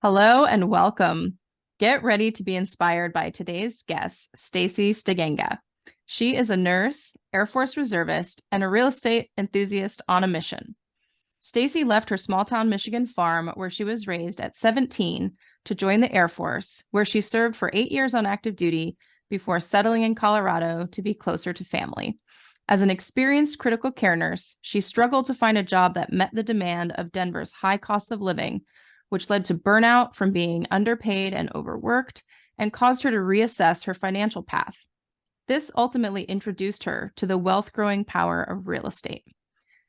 Hello and welcome. Get ready to be inspired by today's guest, Stacey Stegenga. She is a nurse, Air Force reservist, and a real estate enthusiast on a mission. Stacey left her small town Michigan farm where she was raised at 17 to join the Air Force, where she served for 8 years on active duty before settling in Colorado to be closer to family. As an experienced critical care nurse, she struggled to find a job that met the demand of Denver's high cost of living, which led to burnout from being underpaid and overworked and caused her to reassess her financial path. This ultimately introduced her to the wealth growing power of real estate.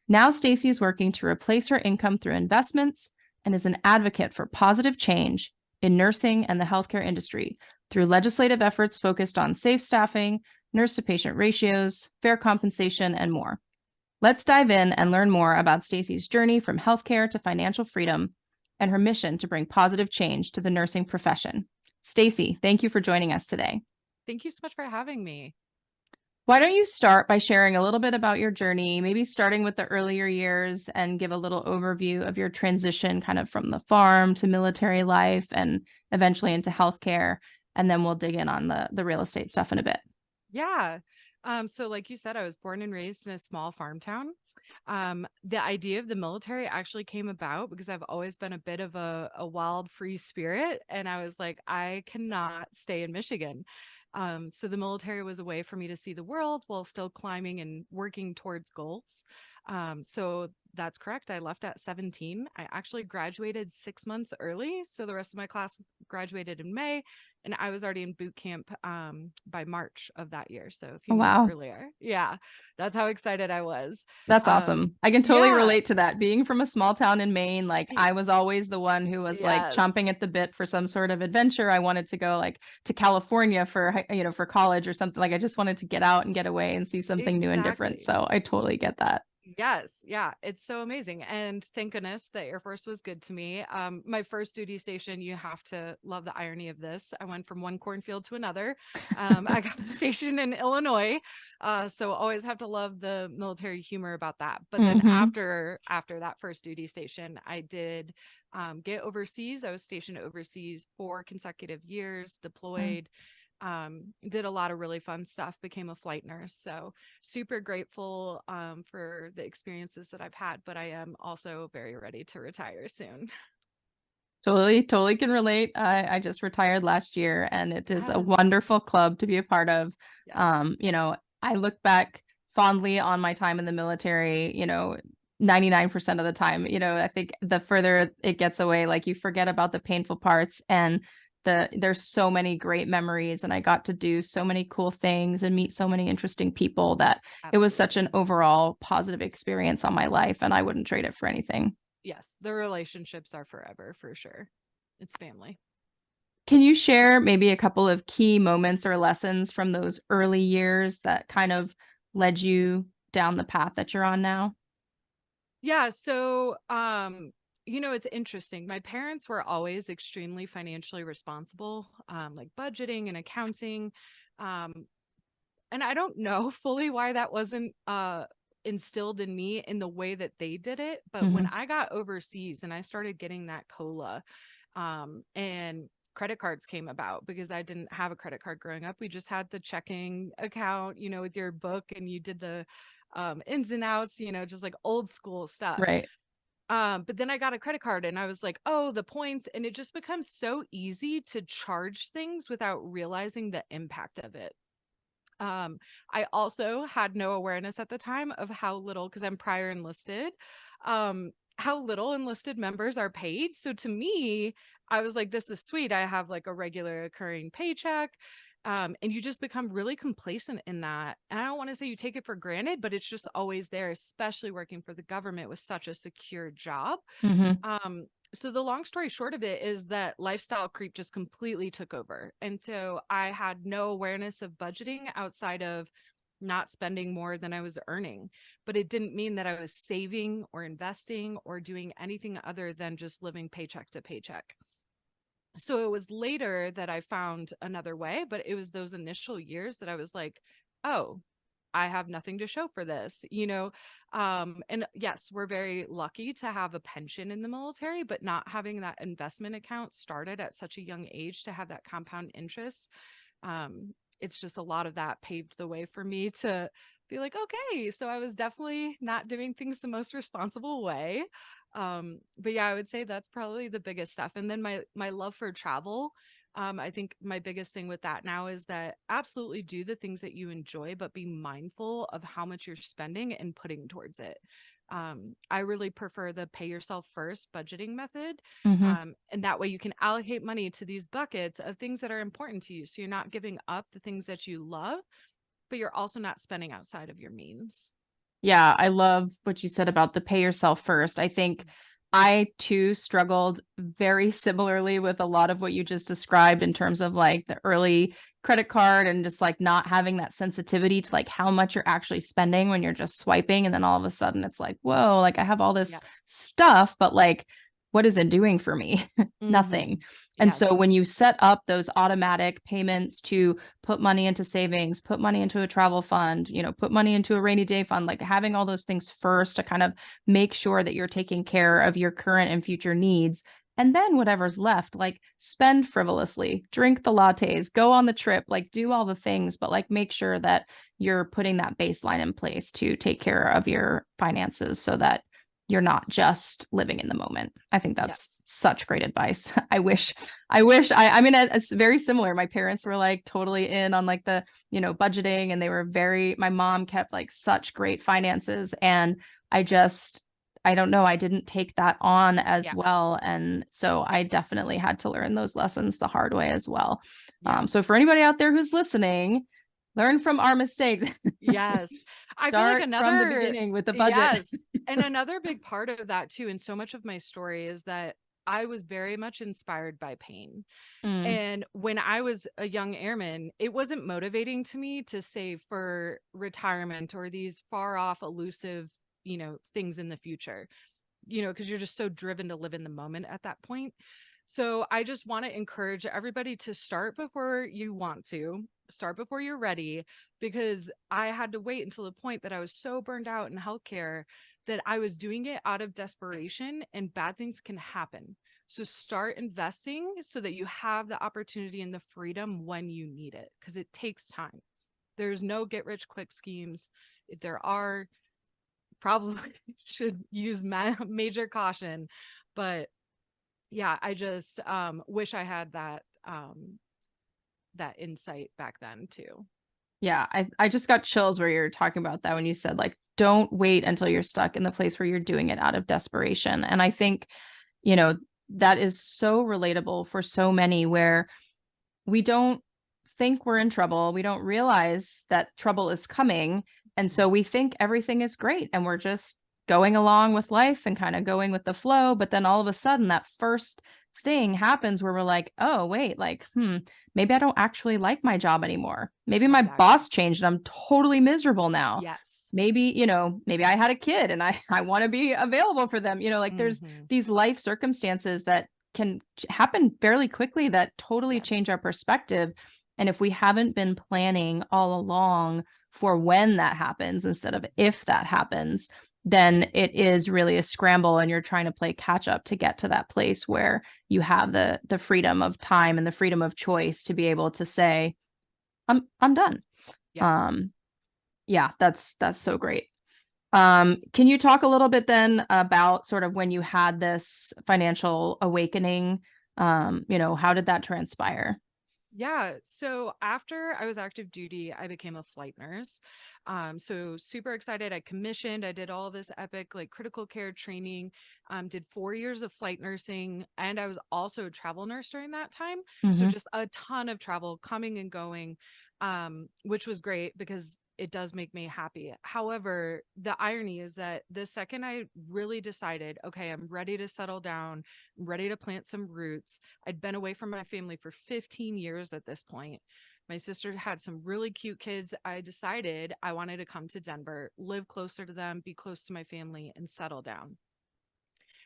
Now Stacey is working to replace her income through investments and is an advocate for positive change in nursing and the healthcare industry through legislative efforts focused on safe staffing, nurse to patient ratios, fair compensation, and more. Let's dive in and learn more about Stacey's journey from healthcare to financial freedom and her mission to bring positive change to the nursing profession. Stacey, thank you for joining us today. Thank you so much for having me. Why don't you start by sharing a little bit about your journey, maybe starting with the earlier years and give a little overview of your transition kind of from the farm to military life and eventually into healthcare. And then we'll dig in on the real estate stuff in a bit. Yeah. So like you said, I was born and raised in a small farm town. The idea of the military actually came about because I've always been a bit of a wild, free spirit. And I was like, I cannot stay in Michigan. So the military was a way for me to see the world while still climbing and working towards goals. So that's correct. I left at 17. I actually graduated 6 months early. So the rest of my class graduated in May, and I was already in boot camp by March of that year. So a few months Wow. earlier. Yeah, that's how excited I was. That's awesome. I can totally Yeah. relate to that. Being from a small town in Maine, like y- I was always the one who was like Yes, chomping at the bit for some sort of adventure. I wanted to go like to California for, for college or something. Like I just wanted to get out and get away and see something new and different. exactly. So I totally get that. Yes, yeah, it's so amazing. And thank goodness the Air Force was good to me. My first duty station, you have to love the irony of this. I went from one cornfield to another. I got stationed in Illinois. So always have to love the military humor about that. But then Hmm. after that first duty station, I did get overseas. I was stationed overseas 4 consecutive years, deployed, did a lot of really fun stuff, became a flight nurse. So super grateful for the experiences that I've had, but I am also very ready to retire soon. Totally can relate. I just retired last year and it is a Yes. wonderful club to be a part of. Yes. I look back fondly on my time in the military, 99% of the time. I think the further it gets away, like you forget about the painful parts and there's so many great memories and I got to do so many cool things and meet so many interesting people that it was such an Absolutely. overall positive experience on my life and I wouldn't trade it for anything. Yes. The relationships are forever for sure. It's family. Can you share maybe a couple of key moments or lessons from those early years that kind of led you down the path that you're on now? Yeah. So, it's interesting. My parents were always extremely financially responsible, like budgeting and accounting. Um, and I don't know fully why that wasn't instilled in me in the way that they did it, but when Hmm. I got overseas and I started getting that cola, and credit cards came about because I didn't have a credit card growing up. We just had the checking account, with your book, and you did the ins and outs, just like old school stuff. Right. But then I got a credit card and I was like, oh, the points. And it just becomes so easy to charge things without realizing the impact of it. I also had no awareness at the time of how little, because I'm prior enlisted, how little enlisted members are paid. So to me, I was like, this is sweet. I have like a regular occurring paycheck. And you just become really complacent in that. And I don't want to say you take it for granted, but it's just always there, especially working for the government with such a secure job. Hmm. So the long story short of it is that lifestyle creep just completely took over. And so I had no awareness of budgeting outside of not spending more than I was earning. But it didn't mean that I was saving or investing or doing anything other than just living paycheck to paycheck. So it was later that I found another way, but it was those initial years that I was like, oh, I have nothing to show for this, and yes, we're very lucky to have a pension in the military, but not having that investment account started at such a young age to have that compound interest, it's just a lot of that paved the way for me to be like, okay, so I was definitely not doing things the most responsible way. But yeah, I would say that's probably the biggest stuff. And then my love for travel. I think my biggest thing with that now is that absolutely do the things that you enjoy, but be mindful of how much you're spending and putting towards it. I really prefer the pay yourself first budgeting method. Hmm. And that way you can allocate money to these buckets of things that are important to you. So you're not giving up the things that you love, but you're also not spending outside of your means. Yeah, I love what you said about the pay yourself first. I think I too struggled very similarly with a lot of what you just described in terms of like the early credit card and just like not having that sensitivity to like how much you're actually spending when you're just swiping. And then all of a sudden it's like, whoa, like I have all this Yes. stuff, but like, what is it doing for me? Mm-hmm. Nothing. And so Yes. when you set up those automatic payments to put money into savings, put money into a travel fund, put money into a rainy day fund, like having all those things first to kind of make sure that you're taking care of your current and future needs. And then whatever's left, like spend frivolously, drink the lattes, go on the trip, like do all the things, but like make sure that you're putting that baseline in place to take care of your finances so that you're not Yes. just living in the moment. I think that's Yes. such great advice. I mean, it's very similar. My parents were like totally in on like the, budgeting, and they were my mom kept like such great finances. And I just, I don't know, I didn't take that on as Yeah. well. And so I definitely had to learn those lessons the hard way as well. Yeah. So for anybody out there who's listening, learn from our mistakes. Yes. I feel like Start from the another beginning with the budget. yes, and another big part of that too, and so much of my story is that I was very much inspired by pain. Mm, And when I was a young airman, it wasn't motivating to me to save for retirement or these far off elusive, things in the future, because you're just so driven to live in the moment at that point. So I just want to encourage everybody to start before you want to, start before you're ready, because I had to wait until the point that I was so burned out in healthcare that I was doing it out of desperation and bad things can happen. So start investing so that you have the opportunity and the freedom when you need it, because it takes time. There's no get rich quick schemes. If there are, probably should use major caution. But yeah, I just wish I had that insight back then too. yeah, I just got chills where you're talking about that when you said like don't wait until you're stuck in the place where you're doing it out of desperation. And I think, you know, that is so relatable for so many where we don't think we're in trouble. We don't realize that trouble is coming. And Mhm. so we think everything is great and we're just going along with life and kind of going with the flow. But then all of a sudden, that first thing happens where we're like, oh, wait, like, maybe I don't actually like my job anymore. Maybe my Exactly. boss changed and I'm totally miserable now. Yes. Maybe, maybe I had a kid and I want to be available for them. Like there's Hmm. these life circumstances that can happen fairly quickly that totally Yes. change our perspective. And if we haven't been planning all along for when that happens instead of if that happens, then it is really a scramble and you're trying to play catch up to get to that place where you have the freedom of time and the freedom of choice to be able to say, I'm done. Yes. Um, yeah, that's so great. Can you talk a little bit then about sort of when you had this financial awakening? How did that transpire? Yeah. So after I was active duty, I became a flight nurse. So super excited. I commissioned, I did all this epic like critical care training, did 4 years of flight nursing, and I was also a travel nurse during that time. So Hmm. just a ton of travel coming and going, which was great because it does make me happy. However, the irony is that the second I really decided, okay, I'm ready to settle down, I'm ready to plant some roots. I'd been away from my family for 15 years at this point. My sister had some really cute kids. I decided I wanted to come to Denver, live closer to them, be close to my family, and settle down.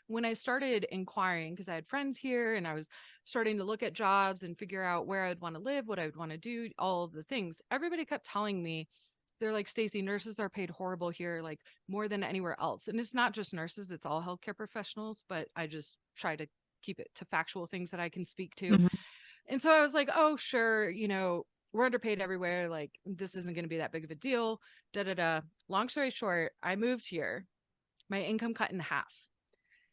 When I started inquiring, because I had friends here and I was starting to look at jobs and figure out where I'd want to live, what I would want to do, all of the things, everybody kept telling me they're like, Stacey, nurses are paid horrible here, like more than anywhere else. And it's not just nurses, it's all healthcare professionals, but I just try to keep it to factual things that I can speak to. Mhm. And so I was like, oh, sure, we're underpaid everywhere. Like, this isn't going to be that big of a deal. Da da da. Long story short, I moved here, my income cut in half.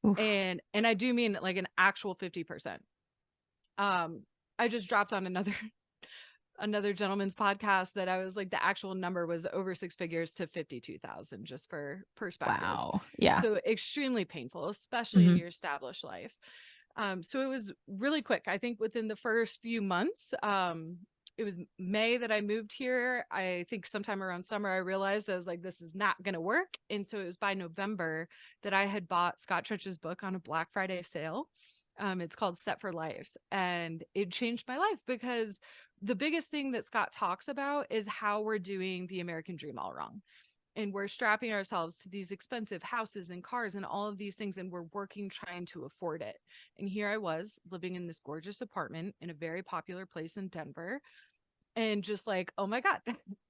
Oof. And I do mean like an actual 50%. I just dropped on another gentleman's podcast that I was like, the actual number was over six figures to 52,000, just for perspective. Wow. Yeah. So extremely painful, especially in Mhm. your established life. So it was really quick. I think within the first few months, it was May that I moved here. I think sometime around summer, I realized I was like, this is not going to work. And so it was by November that I had bought Scott Trench's book on a Black Friday sale. It's called Set for Life. And it changed my life because the biggest thing that Scott talks about is how we're doing the American dream all wrong. And we're strapping ourselves to these expensive houses and cars and all of these things, and we're working trying to afford it. And here I was living in this gorgeous apartment in a very popular place in Denver, and just like, oh my God,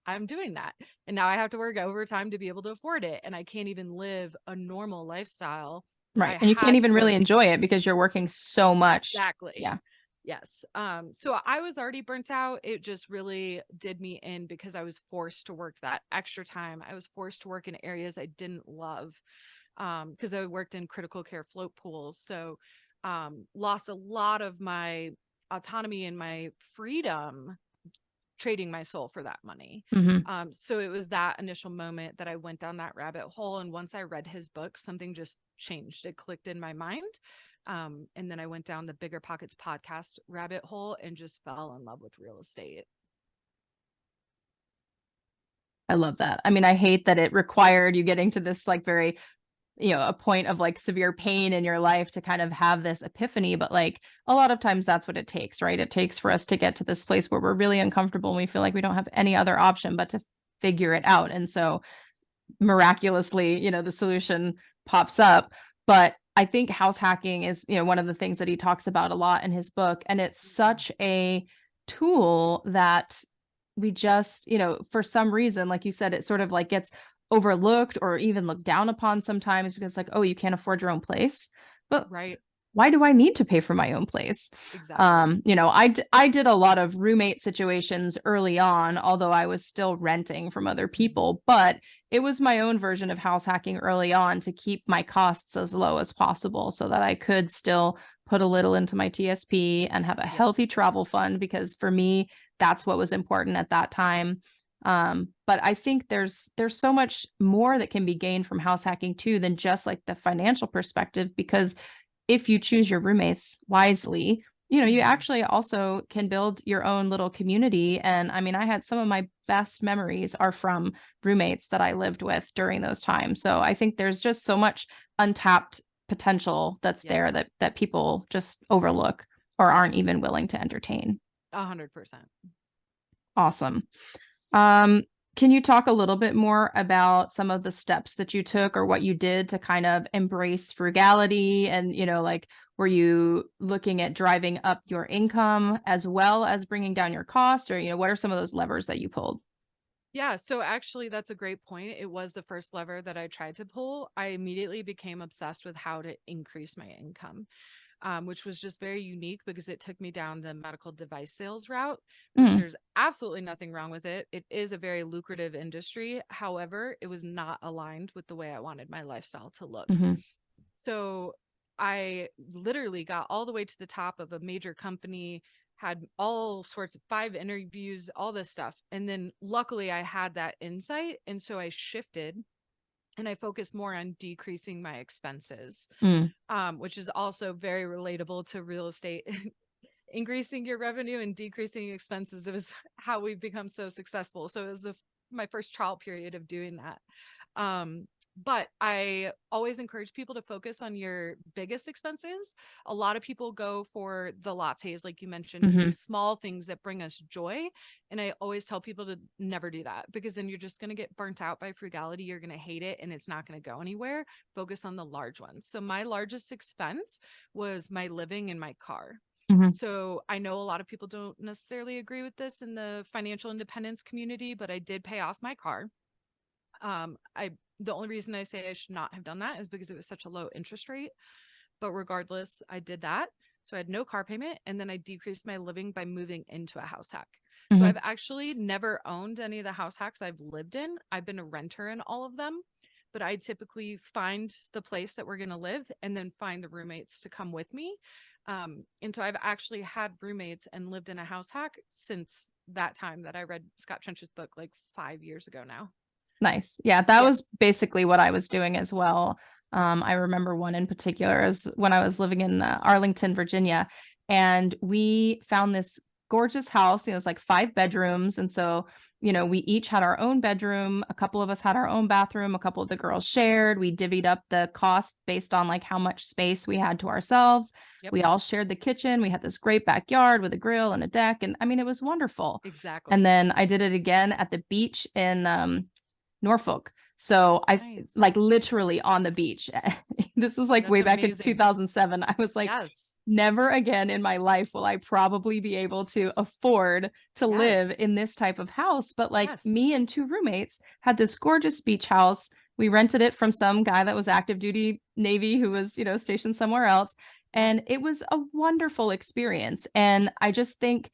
I'm doing that. And now I have to work overtime to be able to afford it. And I can't even live a normal lifestyle. Right. I And you can't had to even really work. enjoy it because you're working so much. Exactly. Yeah. Yes. So I was already burnt out. It just really did me in because I was forced to work that extra time. I was forced to work in areas I didn't love. Because I worked in critical care float pools. So lost a lot of my autonomy and my freedom trading my soul for that money. Mhm. So it was that initial moment that I went down that rabbit hole. And once I read his book, something just changed. It clicked in my mind. And then I went down the Bigger Pockets podcast rabbit hole and just fell in love with real estate. I love that. I mean, I hate that it required you getting to this like very, a point of like severe pain in your life to kind of have this epiphany, but like a lot of times that's what it takes, right? It takes for us to get to this place where we're really uncomfortable and we feel like we don't have any other option but to figure it out. And so miraculously, the solution pops up. But I think house hacking is, one of the things that he talks about a lot in his book. And it's such a tool that we just, for some reason, like you said, it sort of like gets overlooked or even looked down upon sometimes because like, oh, you can't afford your own place. But Right. why do I need to pay for my own place? Exactly. I did a lot of roommate situations early on, although I was still renting from other people, but it was my own version of house hacking early on to keep my costs as low as possible so that I could still put a little into my TSP and have a Yes. healthy travel fund, because for me, that's what was important at that time. But I think there's so much more that can be gained from house hacking too than just like the financial perspective, because if you choose your roommates wisely, you actually also can build your own little community. And I mean, I had some of my best memories are from roommates that I lived with during those times. So I think there's just so much untapped potential that's there Yes. that people just overlook or aren't Yes. even willing to entertain. 100%. Awesome. Um, can you talk a little bit more about some of the steps that you took or what you did to kind of embrace frugality? And, like, were you looking at driving up your income as well as bringing down your costs? Or, what are some of those levers that you pulled? Yeah, so actually that's a great point. It was the first lever that I tried to pull. I immediately became obsessed with how to increase my income, which was just very unique because it took me down the medical device sales route, which Mm, there's absolutely nothing wrong with it. It is a very lucrative industry. However, it was not aligned with the way I wanted my lifestyle to look. hmm So I literally got all the way to the top of a major company, had all sorts of 5 interviews, all this stuff. And then luckily I had that insight. And so I shifted and I focused more on decreasing my expenses, mm, which is also very relatable to real estate. Increasing your revenue and decreasing expenses. It was how we've become so successful. So it was my first trial period of doing that. Um, but I always encourage people to focus on your biggest expenses. A lot of people go for the lattes, like you mentioned, hmm these small things that bring us joy. And I always tell people to never do that, because then you're just going to get burnt out by frugality. You're going to hate it and it's not going to go anywhere. Focus on the large ones. So my largest expense was my living in my car. Mhm. So I know a lot of people don't necessarily agree with this in the financial independence community, but I did pay off my car. I The only reason I say I should not have done that is because it was such a low interest rate. But regardless, I did that. So I had no car payment, and then I decreased my living by moving into a house hack. So Mhm. I've actually never owned any of the house hacks I've lived in. I've been a renter in all of them, but I typically find the place that we're going to live and then find the roommates to come with me. And so I've actually had roommates and lived in a house hack since that time that I read Scott Trench's book like 5 years ago now. Nice. Yeah, that Yeah. was basically what I was doing as well. I remember one in particular is when I was living in Arlington, Virginia, and we found this gorgeous house. It was like 5 bedrooms. And so, we each had our own bedroom. A couple of us had our own bathroom. A couple of the girls shared. We divvied up the cost based on like how much space we had to ourselves. Yep. We all shared the kitchen. We had this great backyard with a grill and a deck. And I mean, it was wonderful. And Exactly. then I did it again at the beach in Norfolk. So I Nice. like literally on the beach. This was like That's way back in amazing. 2007. I was like, Yes. never again in my life will I probably be able to afford to live Yes. in this type of house. But like Yes. me and 2 roommates had this gorgeous beach house. We rented it from some guy that was active duty Navy who was, stationed somewhere else. Yeah. And it was a wonderful experience. And I just think,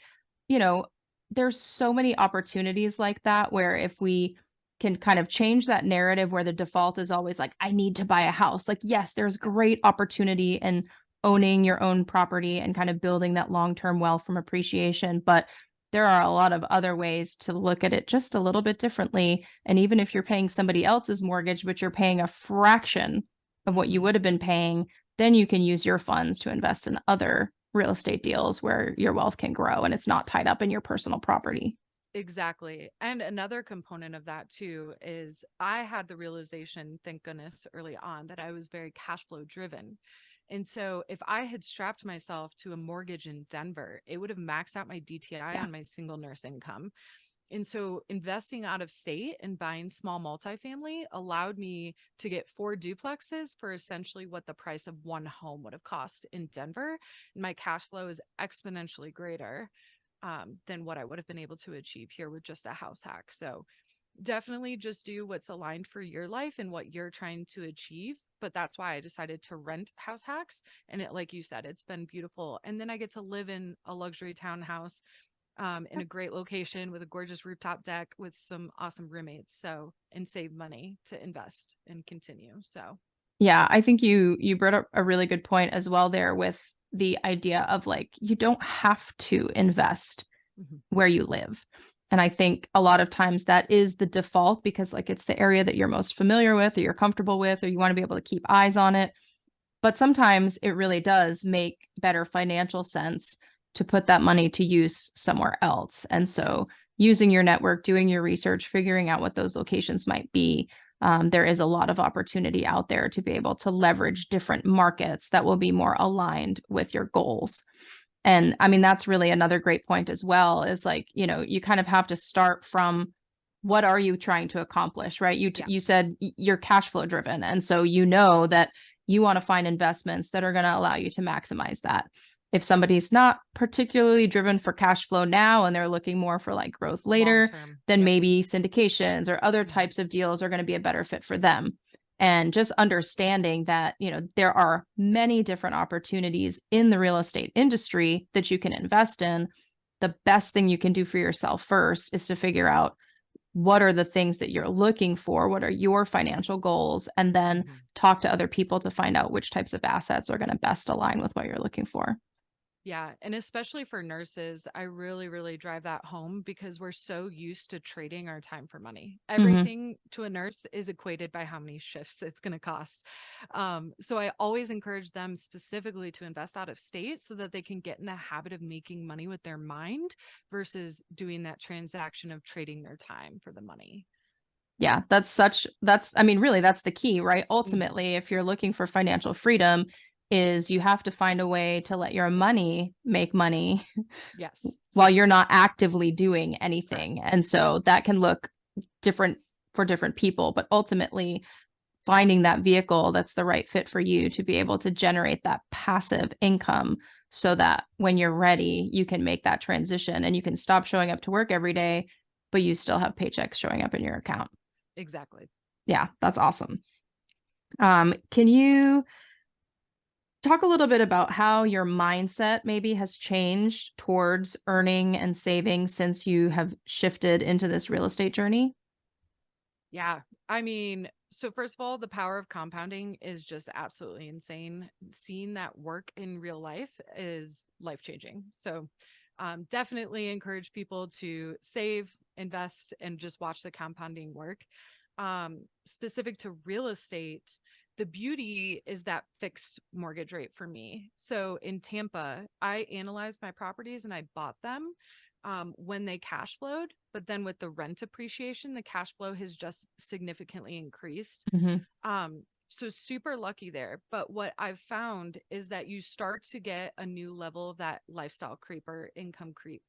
you know, there's so many opportunities like that where if we can kind of change that narrative where the default is always like, I need to buy a house. Like, yes, there's Yes. great opportunity in owning your own property and kind of building that long-term wealth from appreciation. But there are a lot of other ways to look at it just a little bit differently. And even if you're paying somebody else's mortgage, but you're paying a fraction of what you Mm-hmm. would have been paying, then you can use your funds to invest in other real estate deals where your wealth can grow and it's not tied up in your personal property. Exactly. And another component of that too is I had the realization, thank goodness, early on that I was very cash flow driven. And so if I had strapped myself to a mortgage in Denver, it would have maxed out my DTI Yeah. on my single nurse income. And so investing out of state and buying small multifamily allowed me to get 4 duplexes for essentially what the price of one home would have cost in Denver. And my cash flow is exponentially greater than what I would have been able to achieve here with just a house hack. So definitely just do what's aligned for your life and what you're trying to achieve. But that's why I decided to rent house hacks. And it, like you said, it's been beautiful. And then I get to live in a luxury townhouse in a great location with a gorgeous rooftop deck with some awesome roommates. So, and save money to invest and continue. So, Yeah, I think you brought up a really good point as well there with the idea of like you don't have to invest mhm. where you live. And I think a lot of times that is the default because like it's the area that you're most familiar with or you're comfortable with or you want to be able to keep eyes on it. But sometimes it really does make better financial sense to put that money to use somewhere else. And so Yes. using your network, doing your research, figuring out what those locations might be, there is a lot of opportunity out there to be able to leverage different markets that will be more aligned with your goals. And I mean, that's really another great point as well is like, you kind of have to start from what are you trying to accomplish, right? Yeah. You said you're cash flow driven. And so you know that you want to find investments that are going to allow you to maximize that. If somebody's not particularly driven for cash flow now and they're looking more for like growth Long later, term. then Yep. maybe syndications or other Mhm. types of deals are going to be a better fit for them. And just understanding that, there are many different opportunities in the real estate industry that you can invest in. The best thing you can do for yourself first is to figure out what are the things that you're looking for, what are your financial goals, and then Mhm. talk to other people to find out which types of assets are going to best align with what you're looking for. Yeah, and especially for nurses, I really, really drive that home because we're so used to trading our time for money. Mm-hmm. Everything to a nurse is equated by how many shifts it's going to cost. So I always encourage them specifically to invest out of state so that they can get in the habit of making money with their mind versus doing that transaction of trading their time for the money. Yeah, I mean, really, that's the key, right? Mhm. Ultimately, if you're looking for financial freedom, is you have to find a way to let your money make Yes. money Yes. while you're not actively doing Correct. anything. And so that can look different for different people, but ultimately finding that vehicle that's the right fit for you to be able to generate that passive income so that when you're ready, you can make that transition and you can stop showing up to work every day, but you still have paychecks showing up in your account. Exactly. Yeah, that's awesome. Can you talk a little bit about how your mindset maybe has changed towards earning and saving since you have shifted into this real estate journey? Yeah. I mean, so first of all, the power of compounding is just absolutely insane. Seeing that work in real life is life changing. So, definitely encourage people to save, invest, and just watch the compounding work. Specific to real estate, the beauty is that fixed mortgage rate for me. So in Tampa, I analyzed my properties and I bought them when they cash flowed. But then with the rent appreciation, the cash flow has just significantly increased. Mm-hmm. So super lucky there. But what I've found is that you start to get a new level of that lifestyle creep or income creep.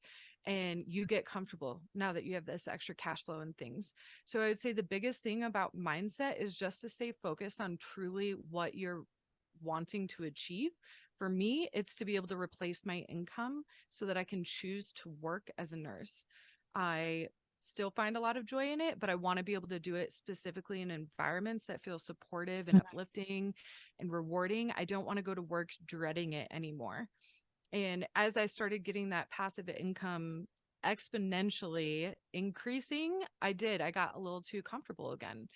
And you get comfortable now that you have this extra cash flow and things. So I would say the biggest thing about mindset is just to stay focused on truly what you're wanting to achieve. For me, it's to be able to replace my income so that I can choose to work as a nurse. I still find a lot of joy in it, but I want to be able to do it specifically in environments that feel supportive and uplifting and rewarding. I don't want to go to work dreading it anymore. And as I started getting that passive income exponentially increasing, I got a little too comfortable again.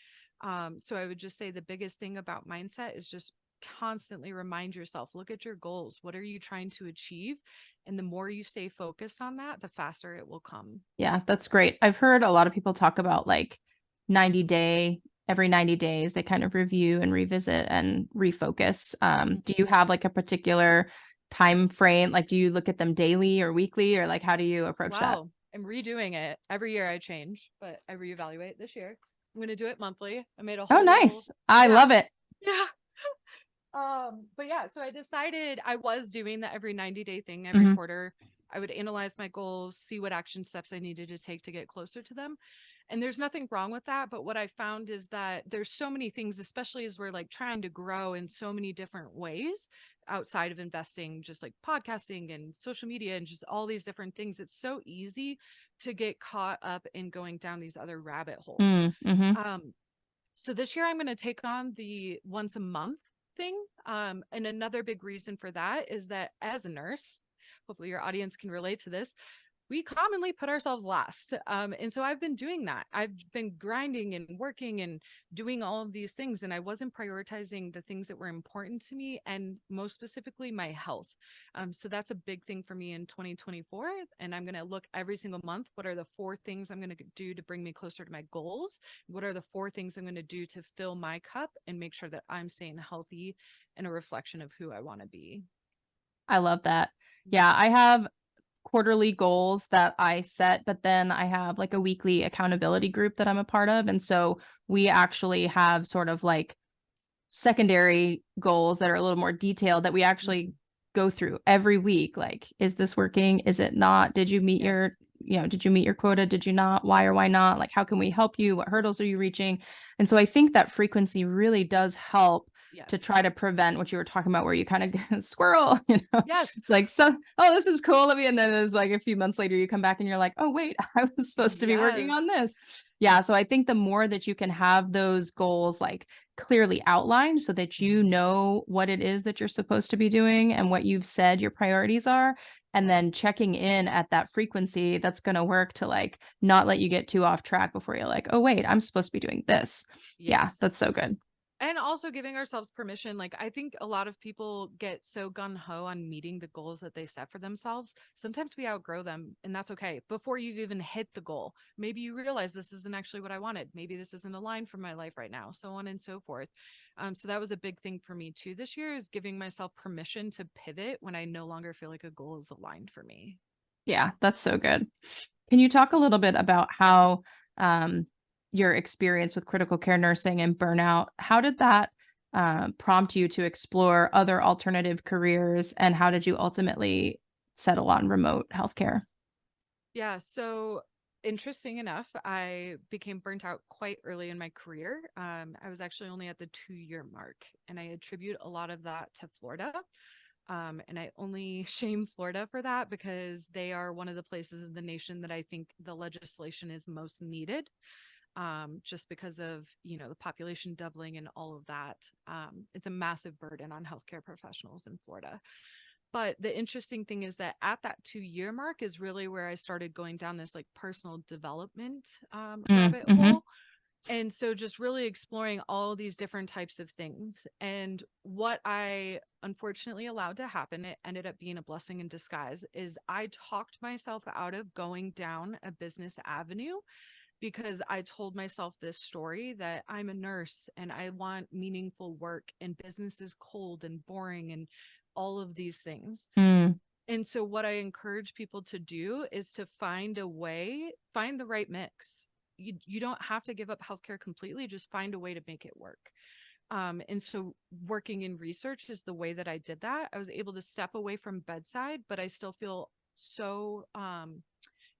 So I would just say the biggest thing about mindset is just constantly remind yourself, look at your goals. What are you trying to achieve? And the more you stay focused on that, the faster it will come. Yeah, that's great. I've heard a lot of people talk about like every 90 days, they kind of review and revisit and refocus. Do you have like a particular time frame? Like, do you look at them daily or weekly, or like, how do you approach that? Wow. I'm redoing it. Every year I change, but I reevaluate this year. I'm going to do it monthly. I made a Oh, whole, nice. I yeah. love it. Yeah. But yeah, so I decided I was doing the every 90-day thing every Hmm. quarter. I would analyze my goals, see what action steps I needed to take to get closer to them. And there's nothing wrong with that. But what I found is that there's so many things, especially as we're like trying to grow in so many different ways outside of investing, just like podcasting and social media and just all these different things. It's so easy to get caught up in going down these other rabbit holes. Mm-hmm. Um, so this year I'm going to take on the once a month thing. And another big reason for that is that as a nurse, hopefully your audience can relate to this, we commonly put ourselves last. And so I've been doing that. I've been grinding and working and doing all of these things. And I wasn't prioritizing the things that were important to me and most specifically my health. So that's a big thing for me in 2024. And I'm going to look every single month. What are the 4 things I'm going to do to bring me closer to my goals? What are the 4 things I'm going to do to fill my cup and make sure that I'm staying healthy and a reflection of who I want to be? I love that. Yeah, I have quarterly goals that I set, but then I have like a weekly accountability group that I'm a part of. And so we actually have sort of like secondary goals that are a little more detailed that we actually go through every week. Like, is this working? Is it not? Did you meet Yes. did you meet your quota? Did you not? Why or why not? Like, how can we help you? What hurdles are you reaching? And so I think that frequency really does help to Yes. try to prevent what you were talking about, where you kind of squirrel, Yes. it's like, so, oh, this is cool of me. And then it's like a few months later, you come back and you're like, oh, wait, I was supposed to be working on Yes. this. Yeah. So I think the more that you can have those goals like clearly outlined so that you know what it is that you're supposed to be doing and what you've said your priorities are, and Yes. then checking in at that frequency, that's going to work to like not let you get too off track before you're like, oh, wait, I'm supposed to be doing this. Yeah, Yes. that's so good. And also giving ourselves permission. Like, I think a lot of people get so gun ho on meeting the goals that they set for themselves. Sometimes we outgrow them, and that's okay. Before you've even hit the goal, maybe you realize this isn't actually what I wanted. Maybe this isn't aligned for my life right now, so on and so forth. So that was a big thing for me too this year, is giving myself permission to pivot when I no longer feel like a goal is aligned for me. Yeah, that's so good. Can you talk a little bit about how um, your experience with critical care nursing and burnout, how did that prompt you to explore other alternative careers, and how did you ultimately settle on remote healthcare? Yeah. So interesting enough, I became burnt out quite early in my career. I was actually only at the 2-year mark, and I attribute a lot of that to Florida. And I only shame Florida for that because they are one of the places in the nation that I think the legislation is most needed, just because of, the population doubling and all of that. It's a massive burden on healthcare professionals in Florida. But the interesting thing is that at that 2-year mark is really where I started going down this like personal development rabbit Mm-hmm. hole. And so just really exploring all these different types of things. And what I unfortunately allowed to happen, it ended up being a blessing in disguise, is I talked myself out of going down a business avenue because I told myself this story that I'm a nurse and I want meaningful work and business is cold and boring and all of these things. Mm. And so what I encourage people to do is to find a way, find the right mix. You don't have to give up healthcare completely, just find a way to make it work. And so working in research is the way that I did that. I was able to step away from bedside, but I still feel so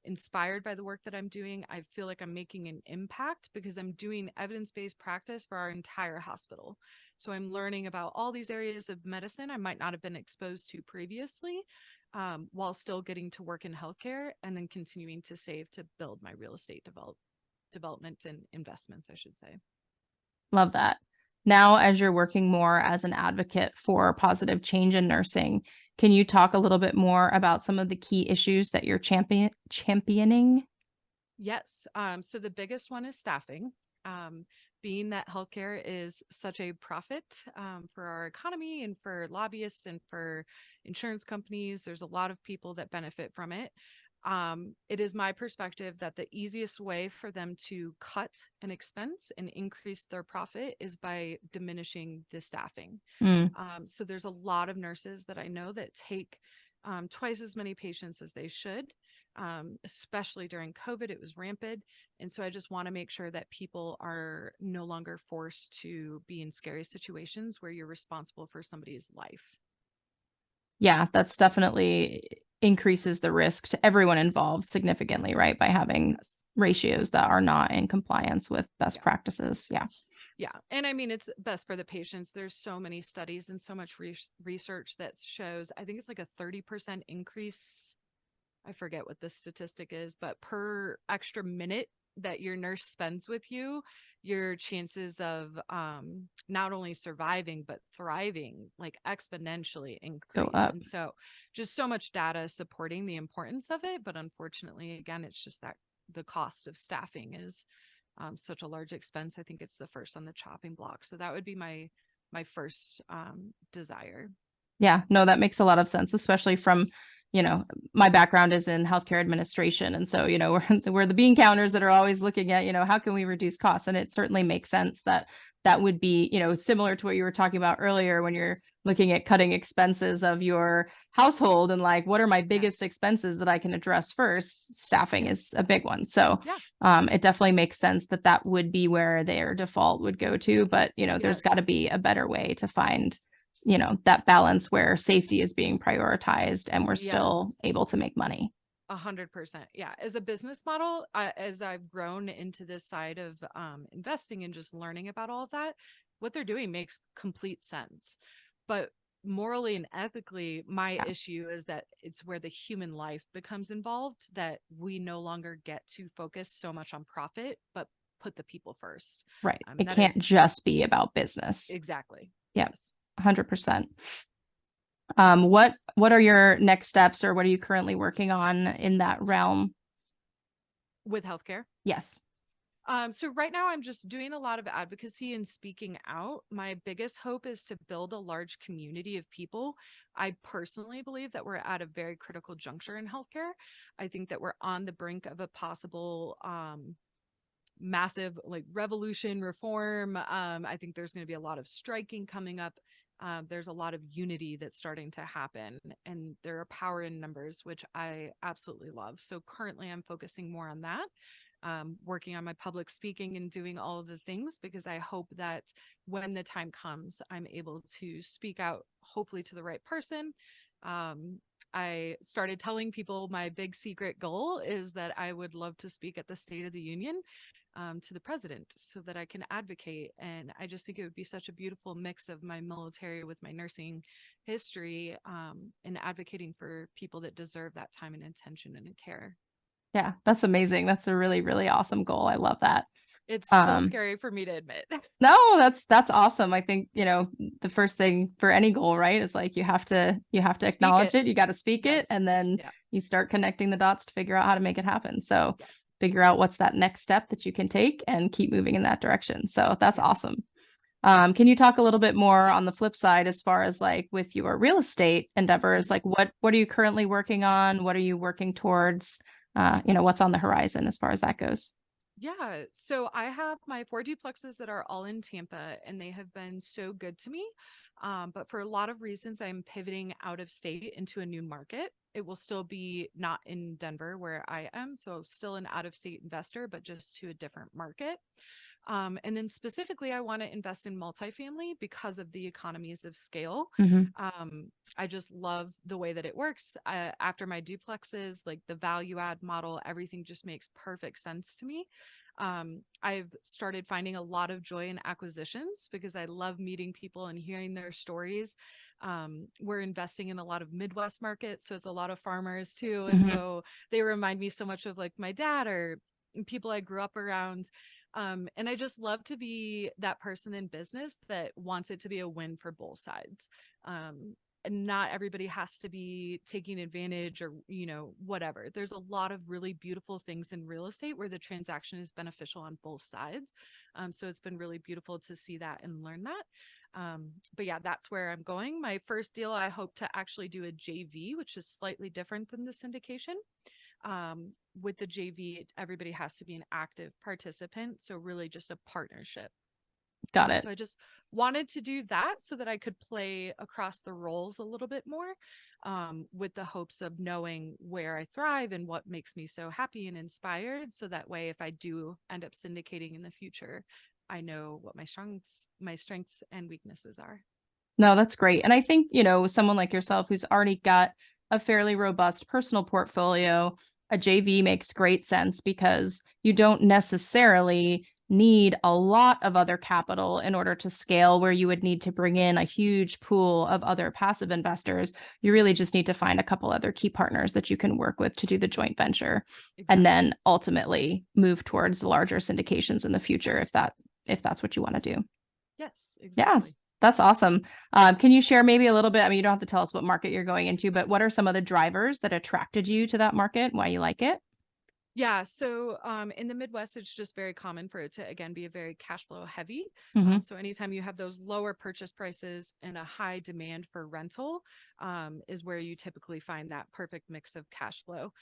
inspired by the work that I'm doing. I feel like I'm making an impact because I'm doing evidence-based practice for our entire hospital. So I'm learning about all these areas of medicine I might not have been exposed to previously, while still getting to work in healthcare and then continuing to save to build my real estate development and investments, I should say. Love that. Now, as you're working more as an advocate for positive change in nursing, can you talk a little bit more about some of the key issues that you're championing? Yes. So the biggest one is staffing. Being that healthcare is such a profit, for our economy and for lobbyists and for insurance companies, there's a lot of people that benefit from it. It is my perspective that the easiest way for them to cut an expense and increase their profit is by diminishing the staffing. Mm. So there's a lot of nurses that I know that take twice as many patients as they should. Especially during COVID, it was rampant. And so I just want to make sure that people are no longer forced to be in scary situations where you're responsible for somebody's life. Yeah, that's definitely increases the risk to everyone involved significantly, Yes. right? By having Yes. ratios that are not in compliance with best Yeah. practices. Yeah. Yeah. And I mean, it's best for the patients. There's so many studies and so much research that shows, I think it's like a 30% increase. I forget what the statistic is, but per extra minute that your nurse spends with you, your chances of not only surviving but thriving like exponentially Go increase. up. And so just so much data supporting the importance of it, but unfortunately again it's just that the cost of staffing is such a large expense. I think it's the first on the chopping block. So that would be my first desire. Yeah, no, that makes a lot of sense, especially from, my background is in healthcare administration. And so, we're the bean counters that are always looking at, how can we reduce costs? And it certainly makes sense that that would be, similar to what you were talking about earlier when you're looking at cutting expenses of your household and like, what are my biggest Yes. expenses that I can address first? Staffing Yeah. is a big one. So, Yeah. it definitely makes sense that that would be where their default would go to. But, there's got to Yes. be a better way to find that balance where safety is being prioritized and we're still Yes. able to make money. 100%. Yeah. As a business model, as I've grown into this side of investing and just learning about all of that, what they're doing makes complete sense. But morally and ethically, my Yeah, issue is that it's where the human life becomes involved, that we no longer get to focus so much on profit, but put the people first. right. It That can't is just be about business. exactly. Yeah, Yes. 100%. What are your next steps or what are you currently working on in that realm? With healthcare. Yes. So right now I'm just doing a lot of advocacy and speaking out. My biggest hope is to build a large community of people. I personally believe that we're at a very critical juncture in healthcare. I think that we're on the brink of a possible massive like revolution reform. I think there's going to be a lot of striking coming up. There's a lot of unity that's starting to happen, and there are power in numbers, which I absolutely love. So currently, I'm focusing more on that, working on my public speaking and doing all of the things because I hope that when the time comes, I'm able to speak out, hopefully to the right person, I started telling people my big secret goal is that I would love to speak at the State of the Union to the president so that I can advocate. And I just think it would be such a beautiful mix of my military with my nursing history, and advocating for people that deserve that time and attention and care. Yeah, that's amazing. That's a really, really awesome goal. I love that. It's so Um, scary for me to admit. no, that's awesome. I think, the first thing for any goal, right, is like you have to Speak acknowledge it. it, you got to speak it, Yes. and then Yeah. you start connecting the dots to figure out how to make it happen. So Yes. figure out what's that next step that you can take and keep moving in that direction. So that's Yes. awesome. Can you talk a little bit more on the flip side as far as like with your real estate endeavors? Mhm. Like what are you currently working on? What are you working towards? What's on the horizon as far as that goes? Yeah. So I have my four duplexes that are all in Tampa, and they have been so good to me. But for a lot of reasons, I'm pivoting out of state into a new market. It will still be not in Denver where I am. So still an out of state investor, but just to a different market. And then specifically, I want to invest in multifamily because of the economies of scale. Hmm. I just love the way that it works. After my duplexes, like the value add model, everything just makes perfect sense to me. I've started finding a lot of joy in acquisitions because I love meeting people and hearing their stories. We're investing in a lot of Midwest markets, so it's a lot of farmers too. And Hmm. so they remind me so much of like my dad or people I grew up around. And I just love to be that person in business that wants it to be a win for both sides. And not everybody has to be taking advantage or, whatever. There's a lot of really beautiful things in real estate where the transaction is beneficial on both sides. So it's been really beautiful to see that and learn that. But yeah, that's where I'm going. My first deal, I hope to actually do a JV, which is slightly different than the syndication. With the JV, everybody has to be an active participant. So, really, just a partnership. Got it. So, I just wanted to do that so that I could play across the roles a little bit more, with the hopes of knowing where I thrive and what makes me so happy and inspired. So that way, if I do end up syndicating in the future, I know what my strengths and weaknesses are. No, that's great. And I think, someone like yourself who's already got a fairly robust personal portfolio, a JV makes great sense because you don't necessarily need a lot of other capital in order to scale where you would need to bring in a huge pool of other passive investors. You really Yes, just need to find a couple other key partners that you can work with to do the joint venture and exactly. then ultimately move towards larger syndications in the future if that's what you want to do. Yes, Yeah, exactly. that's awesome. Can you share maybe a little bit? I mean, you don't have to tell us what market you're going into, but what are some of the drivers that attracted you to that market? Why you like it? Yeah, so in the Midwest, it's just very common for it to again be a very cash flow heavy. Hmm. So anytime you have those lower purchase prices and a high demand for rental, is where you typically find that perfect mix of cash flow.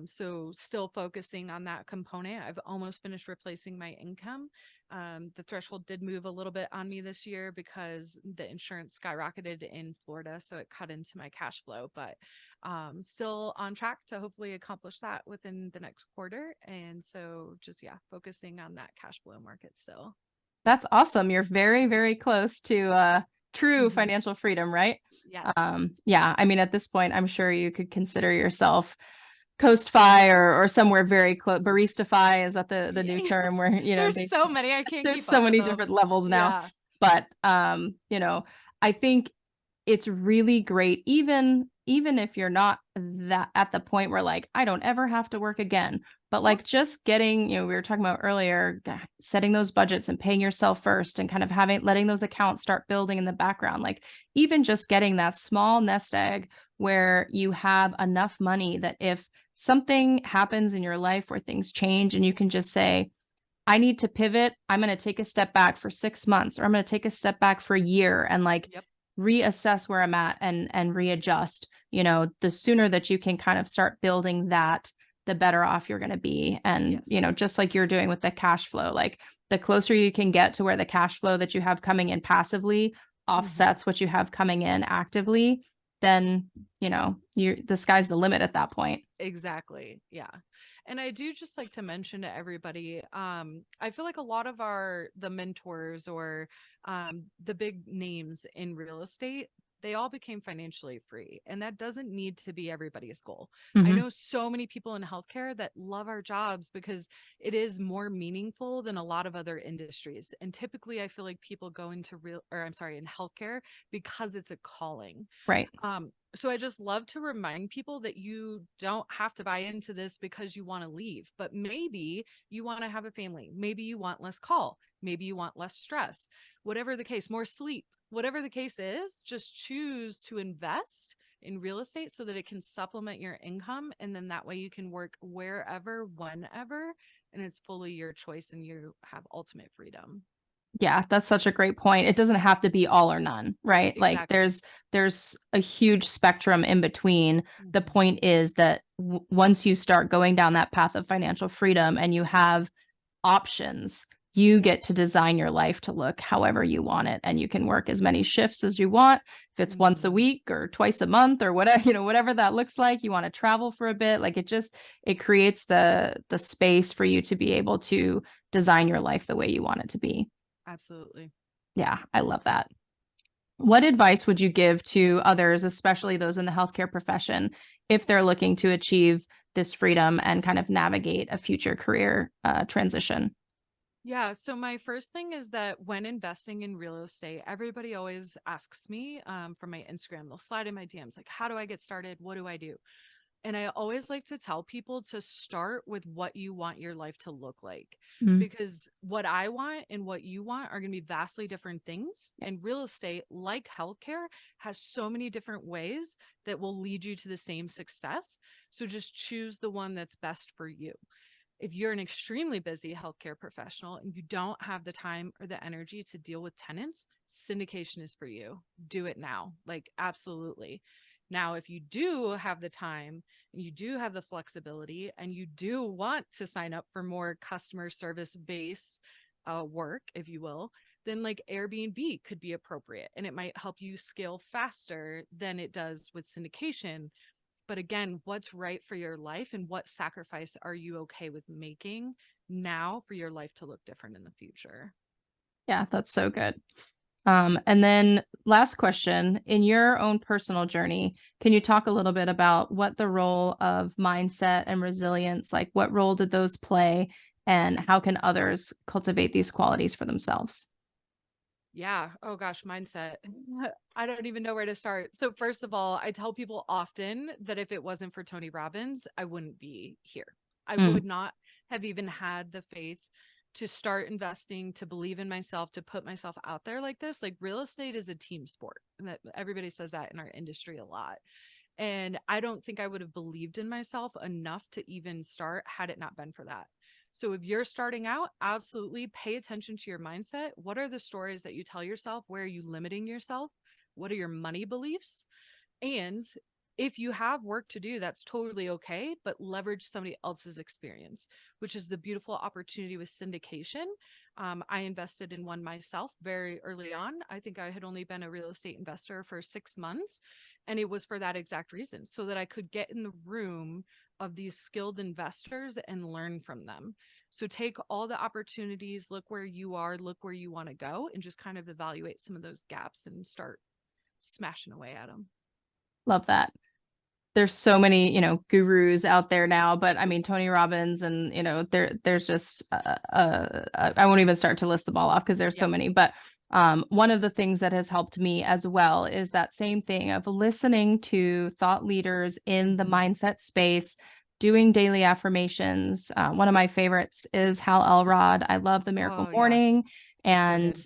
So still focusing on that component. I've almost finished replacing my income. The threshold did move a little bit on me this year because the insurance skyrocketed in Florida, so it cut into my cash flow, but still on track to hopefully accomplish that within the next quarter. And so just, yeah, focusing on that cash flow market still. That's awesome. You're very, very close to true financial freedom, right? Yes. Yeah, I mean, at this point, I'm sure you could consider yourself coast-fi or somewhere very close. Barista-fi, is that the new Yeah. term where, There's they so many, I can't there's keep so up with many them. different levels now. Yeah. But I think it's really great, even if you're not that at the point where like I don't ever have to work again, but Yep. like just getting, we were talking about earlier, setting those budgets and paying yourself first and kind of letting those accounts start building in the background, like even just getting that small nest egg where you have enough money that if something happens in your life where things change and you can just say, I need to pivot. I'm going to take a step back for 6 months, or I'm going to take a step back for a year and like Yep. reassess where I'm at and readjust. The sooner that you can kind of start building that, the better off you're going to be. And, Yes. just like you're doing with the cash flow, like the closer you can get to where the cash flow that you have coming in passively Hmm. offsets what you have coming in actively, then, the sky's the limit at that point. Exactly. Yeah. And I do just like to mention to everybody, I feel like a lot of the mentors or the big names in real estate, they all became financially free. And that doesn't need to be everybody's goal. I Mhm. know so many people in healthcare that love our jobs because it is more meaningful than a lot of other industries. And typically I feel like people go into in healthcare because it's a calling. Right. So I just love to remind people that you don't have to buy into this because you want to leave, but maybe you want to have a family. Maybe you want less call. Maybe you want less stress. Whatever the case, more sleep. Whatever the case is, just choose to invest in real estate so that it can supplement your income. And then that way you can work wherever, whenever, and it's fully your choice and you have ultimate freedom. Yeah, that's such a great point. It doesn't have to be all or none, right? Like Exactly. there's a huge spectrum in between. The Mhm. point is that once you start going down that path of financial freedom and you have options, you get Yes. to design your life to look however you want it, and you can work as many shifts as you want. If it's once a Mhm. week or twice a month or whatever, whatever that looks like, you want to travel for a bit, like it creates the space for you to be able to design your life the way you want it to be. Absolutely. Yeah, I love that. What advice would you give to others, especially those in the healthcare profession, if they're looking to achieve this freedom and kind of navigate a future career transition? Yeah. So my first thing is that when investing in real estate, everybody always asks me from my Instagram, they'll slide in my DMs, like, how do I get started? What do I do? And I always like to tell people to start with what you want your life to look like. Mm, Because what I want and what you want are going to be vastly different things. And real estate, like healthcare, has so many different ways that will lead you to the same success. So just choose the one that's best for you. If you're an extremely busy healthcare professional and you don't have the time or the energy to deal with tenants, syndication is for you. Do it now. Like, absolutely. Now, if you do have the time and you do have the flexibility and you do want to sign up for more customer service based work, if you will, then like Airbnb could be appropriate and it might help you scale faster than it does with syndication. But again, what's right for your life and what sacrifice are you okay with making now for your life to look different in the future? yeah, that's so good. And then last question, in your own personal journey, can you talk a little bit about what the role of mindset and resilience, like what role did those play, and how can others cultivate these qualities for themselves? Yeah. Oh gosh, mindset. I don't even know where to start. So, first of all, I tell people often that if it wasn't for Tony Robbins, I wouldn't be here. I Mm, would not have even had the faith to start investing, to believe in myself, to put myself out there like this. Like, real estate is a team sport. And that everybody says that in our industry a lot. And I don't think I would have believed in myself enough to even start had it not been for that. So if you're starting out, absolutely pay attention to your mindset. What are the stories that you tell yourself? Where are you limiting yourself? What are your money beliefs? And if you have work to do, that's totally okay, but leverage somebody else's experience, which is the beautiful opportunity with syndication. I invested in one myself very early on. I think I had only been a real estate investor for 6 months. And it was for that exact reason, so that I could get in the room of these skilled investors and learn from them. So take all the opportunities, look where you are, look where you want to go, and just kind of evaluate some of those gaps and start smashing away at them. love that. There's so many, gurus out there now, but I mean, Tony Robbins and, there's just, I won't even start to list them all off because there's so Yep. many, but one of the things that has helped me as well is that same thing of listening to thought leaders in the Mhm. mindset space, doing daily affirmations. One of my favorites is Hal Elrod. I love the Miracle Oh, yeah. Morning. So And, good.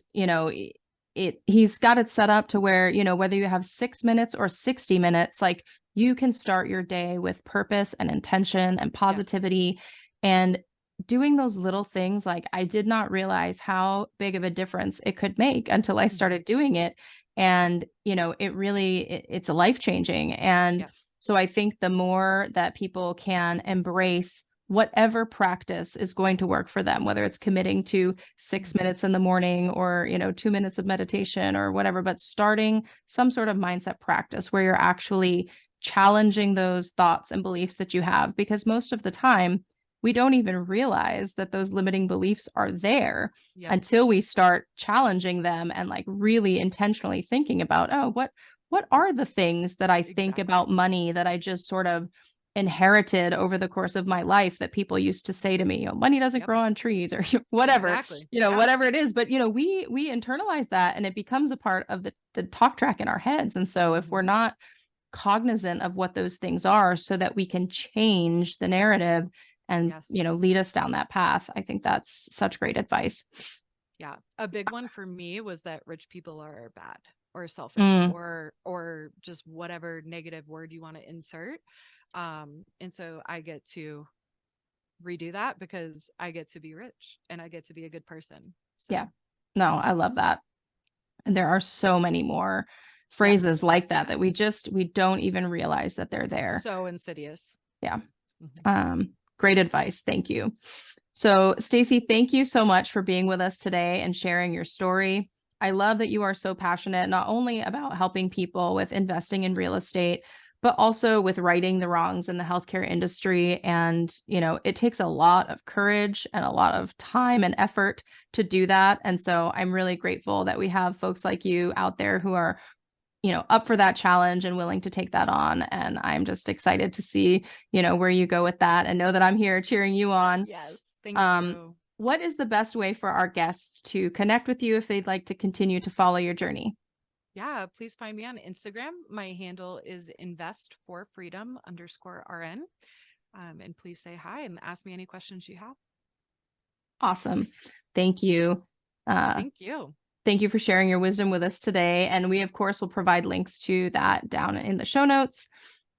he's got it set up to where, whether you have 6 minutes or 60 minutes, like you can start your day with purpose and intention and Yes. positivity. And doing those little things, like I did not realize how big of a difference it could make until I Mhm. started doing it. And, it's a life changing. And Yes. so I think the more that people can embrace whatever practice is going to work for them, whether it's committing to six Mhm. minutes in the morning or, 2 minutes of meditation or whatever, but starting some sort of mindset practice where you're actually challenging those thoughts and beliefs that you have, because most of the time we don't even realize that those limiting beliefs are there Yep. until we start challenging them and like really intentionally thinking about, oh, what are the things that I think Exactly. about money that I just sort of inherited over the course of my life that people used to say to me, money doesn't Yep. grow on trees or whatever, Exactly. Yeah. whatever it is. But, we internalize that and it becomes a part of the talk track in our heads. And so if we're Mhm. not cognizant of what those things are so that we can change the narrative and, Yes. lead us down that path, I think that's such great advice. Yeah. A big one for me was that rich people are bad or selfish Mm, or just whatever negative word you want to insert. And so I get to redo that because I get to be rich and I get to be a good person. yeah. So, No, I love that. And there are so many more phrases yes. like that Yes. we don't even realize that they're there. So insidious. Yeah. Mhm. Great advice. Thank you. So, Stacey, thank you so much for being with us today and sharing your story. I love that you are so passionate not only about helping people with investing in real estate, but also with righting the wrongs in the healthcare industry. And, it takes a lot of courage and a lot of time and effort to do that. And so I'm really grateful that we have folks like you out there who are up for that challenge and willing to take that on. And I'm just excited to see, where you go with that and know that I'm here cheering you on. Yes. Thank Um, you. what is the best way for our guests to connect with you if they'd like to continue to follow your journey? Yeah, please find me on Instagram. My handle is investforfreedom_RN. And please say hi and ask me any questions you have. Awesome. Thank you. Uh, Thank you. Thank you for sharing your wisdom with us today. And we, of course, will provide links to that down in the show notes.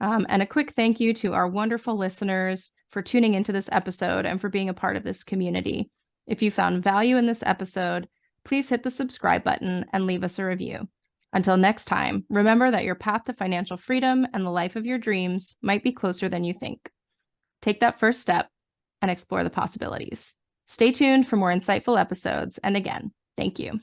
And a quick thank you to our wonderful listeners for tuning into this episode and for being a part of this community. If you found value in this episode, please hit the subscribe button and leave us a review. Until next time, remember that your path to financial freedom and the life of your dreams might be closer than you think. Take that first step and explore the possibilities. Stay tuned for more insightful episodes. And again, thank you.